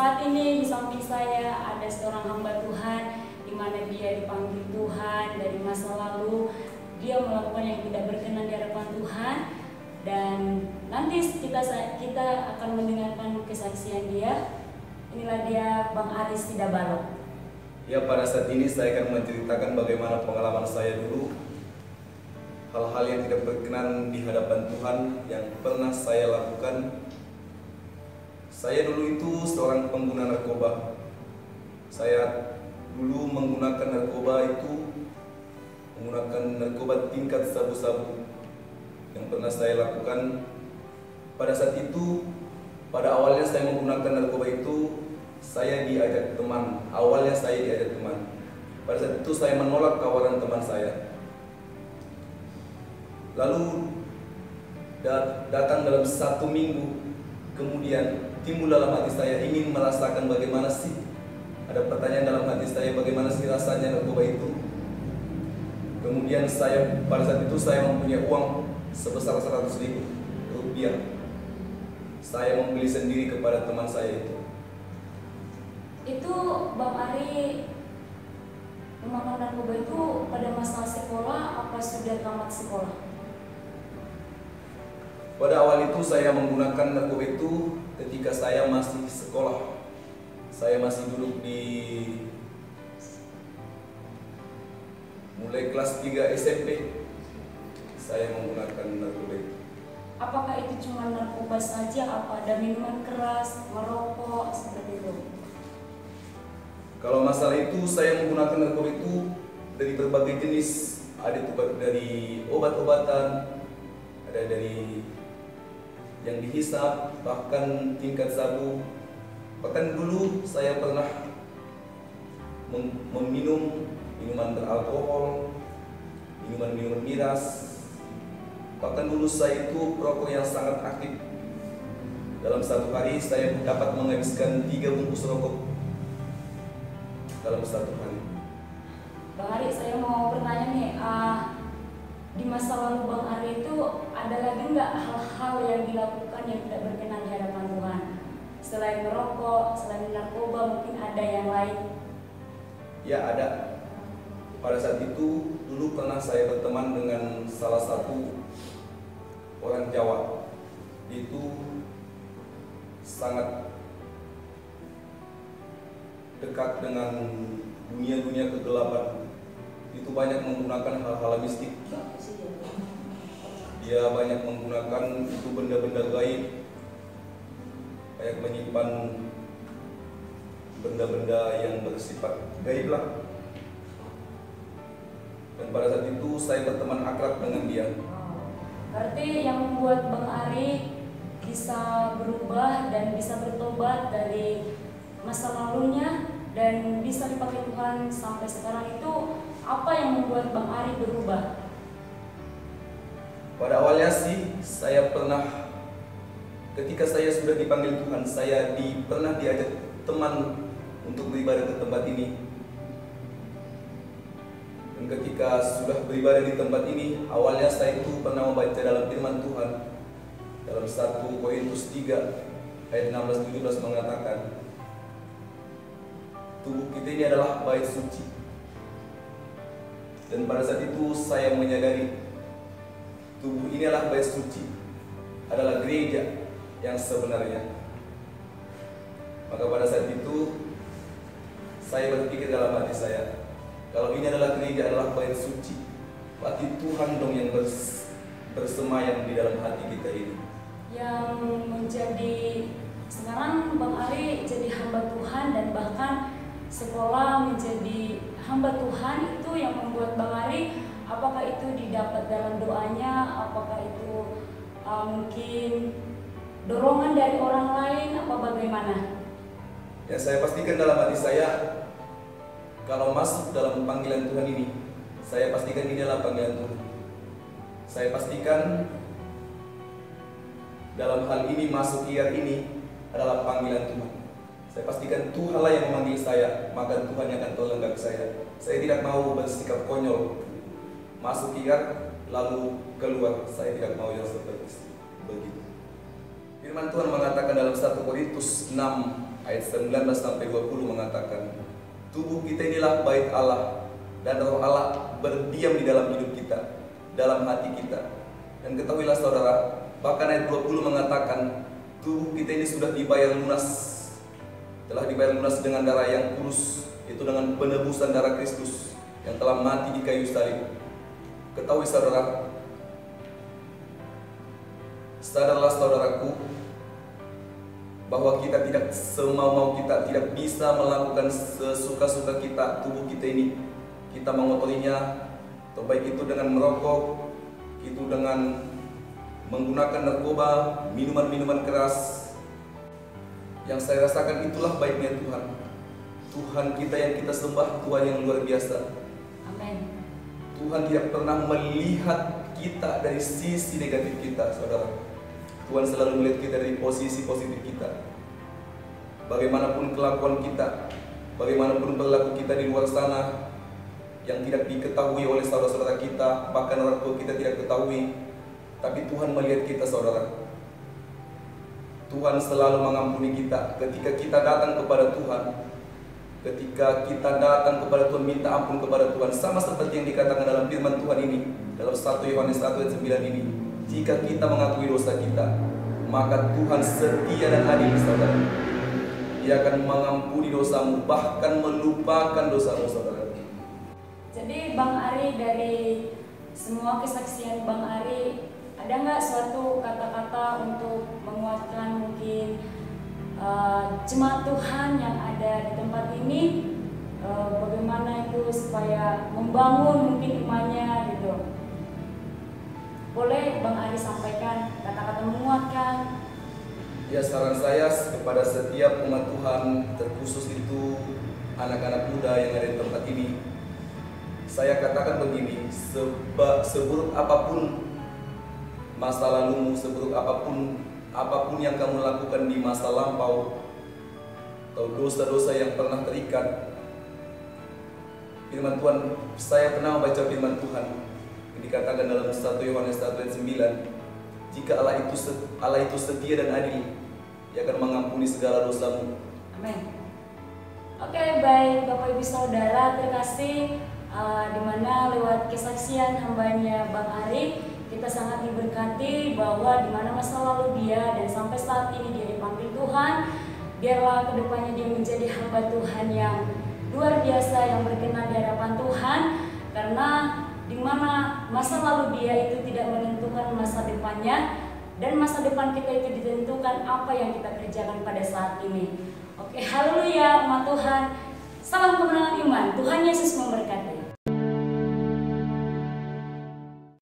saat ini di samping saya ada seorang hamba Tuhan, di mana dia dipanggil Tuhan dari masa lalu. Dia melakukan yang tidak berkenan di hadapan Tuhan, dan nanti kita akan mendengarkan kesaksian dia. Inilah dia, Bang Aris Sidabalo. Ya, pada saat ini saya akan menceritakan bagaimana pengalaman saya dulu, hal-hal yang tidak berkenan di hadapan Tuhan yang pernah saya lakukan. Saya dulu itu seorang pengguna narkoba. Saya dulu menggunakan narkoba tingkat sabu-sabu yang pernah saya lakukan. Pada saat itu, pada awalnya saya menggunakan narkoba itu, saya diajak teman. Awalnya saya diajak teman. Pada saat itu saya menolak tawaran teman saya. Lalu datang dalam 1 minggu kemudian timbul dalam hati saya ingin merasakan bagaimana sih. Ada pertanyaan dalam hati saya, bagaimana sih rasanya narkoba itu. Kemudian pada saat itu saya mempunyai uang sebesar 100.000 rupiah. Saya membeli sendiri kepada teman saya itu. Itu Bang Ari memakan narkoba itu pada masa sekolah apa sudah tamat sekolah? Pada awal itu saya menggunakan narkoba itu ketika saya masih sekolah. Saya masih duduk di mulai kelas 3 SMP. Saya menggunakan narkoba itu. Apakah itu cuma narkoba saja? Apa ada minuman keras, merokok, seperti itu? Kalau masalah itu, saya menggunakan narkoba itu dari berbagai jenis. Ada dari obat-obatan, ada dari yang dihisap, bahkan tingkat sabu. Bahkan dulu saya pernah meminum minuman beralkohol, minuman miras. Bahkan dulu saya itu perokok yang sangat aktif. Dalam 1 hari saya dapat menghabiskan 3 bungkus rokok dalam 1 hari. Bang Ari, saya mau bertanya nih, di masa lalu Bang Ari itu ada lagi nggak hal-hal yang dilakukan yang tidak berkenan di hadapan Tuhan? Selain merokok, selain narkoba, mungkin ada yang lain? Ya, ada. Pada saat itu dulu pernah saya berteman dengan salah satu orang Jawa. Itu sangat dekat dengan dunia kegelapan. Itu banyak menggunakan hal-hal mistik. Dia banyak menggunakan itu benda-benda gaib, banyak menyimpan benda-benda yang bersifat gaib lah. Dan pada saat itu saya berteman akrab dengan dia. Berarti yang membuat Bang Ari bisa berubah dan bisa bertobat dari masa lalunya dan bisa dipakai Tuhan sampai sekarang itu, apa yang membuat Bang Ari berubah? Pada awalnya sih, saya pernah, ketika saya sudah dipanggil Tuhan, saya pernah diajak teman untuk beribadah ke tempat ini. Dan ketika sudah beribadah di tempat ini, awalnya saya itu pernah membaca dalam firman Tuhan. Dalam 1 Korintus 3 ayat 16-17 mengatakan, tubuh kita ini adalah bait suci. Dan pada saat itu saya menyadari tubuh ini adalah bait suci, adalah gereja yang sebenarnya. Maka pada saat itu saya berpikir dalam hati saya, kalau ini adalah gereja, adalah bait suci, berarti Tuhan dong yang bersemayam di dalam hati kita ini. Yang menjadi sekarang Bang Ari jadi hamba Tuhan dan bahkan sekolah menjadi hamba Tuhan, itu yang membuat Bang Ari, apakah itu didapat dalam doanya, apakah itu mungkin dorongan dari orang lain, apa bagaimana? Yang saya pastikan dalam hati saya, kalau masuk dalam panggilan Tuhan ini, saya pastikan ini adalah panggilan Tuhan. Saya pastikan dalam hal ini, masuk IAR ini adalah panggilan Tuhan. Saya pastikan Tuhanlah yang memanggil saya, maka Tuhan yang akan tolong saya. Saya tidak mau bersikap konyol, masuk IAR lalu keluar. Saya tidak mau yang seperti begitu. Firman Tuhan mengatakan dalam 1 Korintus 6 ayat 19 sampai 20 mengatakan, tubuh kita inilah bait Allah, dan roh Allah berdiam di dalam hidup kita, dalam hati kita. Dan ketahuilah saudara, bahkan ayat 20 mengatakan, tubuh kita ini sudah dibayar lunas, telah dibayar lunas dengan darah yang kudus, itu dengan penebusan darah Kristus yang telah mati di kayu salib. Ketahui saudara, sadarlah saudaraku, bahwa kita tidak semau-mau kita, tidak bisa melakukan sesuka-suka kita, tubuh kita ini. Kita mengotorinya, baik itu dengan merokok, itu dengan menggunakan narkoba, minuman-minuman keras. Yang saya rasakan itulah baiknya Tuhan. Tuhan kita yang kita sembah, Tuhan yang luar biasa. Amin. Tuhan tidak pernah melihat kita dari sisi negatif kita, saudara. Tuhan selalu melihat kita dari posisi positif kita. Bagaimanapun kelakuan kita, bagaimanapun perilaku kita di luar sana yang tidak diketahui oleh saudara-saudara kita, bahkan orang tua kita tidak ketahui, tapi Tuhan melihat kita, saudara. Tuhan selalu mengampuni kita ketika kita datang kepada Tuhan. Ketika kita datang kepada Tuhan, minta ampun kepada Tuhan, sama seperti yang dikatakan dalam firman Tuhan ini, dalam 1 Yohanes 1 ayat 9 ini. Jika kita mengakui dosa kita, maka Tuhan setia dan adil, saudara. Dia akan mengampuni dosamu, bahkan melupakan dosamu, saudara. Jadi Bang Ari, dari semua kesaksian Bang Ari, ada nggak suatu kata-kata untuk menguatkan mungkin jemaat Tuhan yang ada di tempat ini, bagaimana itu supaya membangun mungkin imannya gitu? Boleh Bang Ari sampaikan kata-kata menguatkan? Ya, saran saya kepada setiap umat Tuhan, terkhusus itu anak-anak muda yang ada di tempat ini, saya katakan begini, seburuk apapun masa lalumu, seburuk apapun yang kamu lakukan di masa lampau, atau dosa-dosa yang pernah terikat, firman Tuhan, saya pernah membaca firman Tuhan dikatakan dalam 1 Yohanes 1 ayat 9, jika Allah itu setia dan adil, Dia akan mengampuni segala dosamu. Amin. Oke, baik Bapak Ibu Saudara terkasih, di mana lewat kesaksian hambanya Bang Ari, kita sangat diberkati bahwa di mana masa lalu dia dan sampai saat ini dia dipanggil Tuhan, biarlah kedepannya dia menjadi hamba Tuhan yang luar biasa, yang berkenan di hadapan Tuhan, karena di mana masa lalu dia itu tidak menentukan masa depannya, dan masa depan kita itu ditentukan apa yang kita kerjakan pada saat ini. Oke, haleluya umat Tuhan. Salam kemenangan iman. Tuhan Yesus memberkati.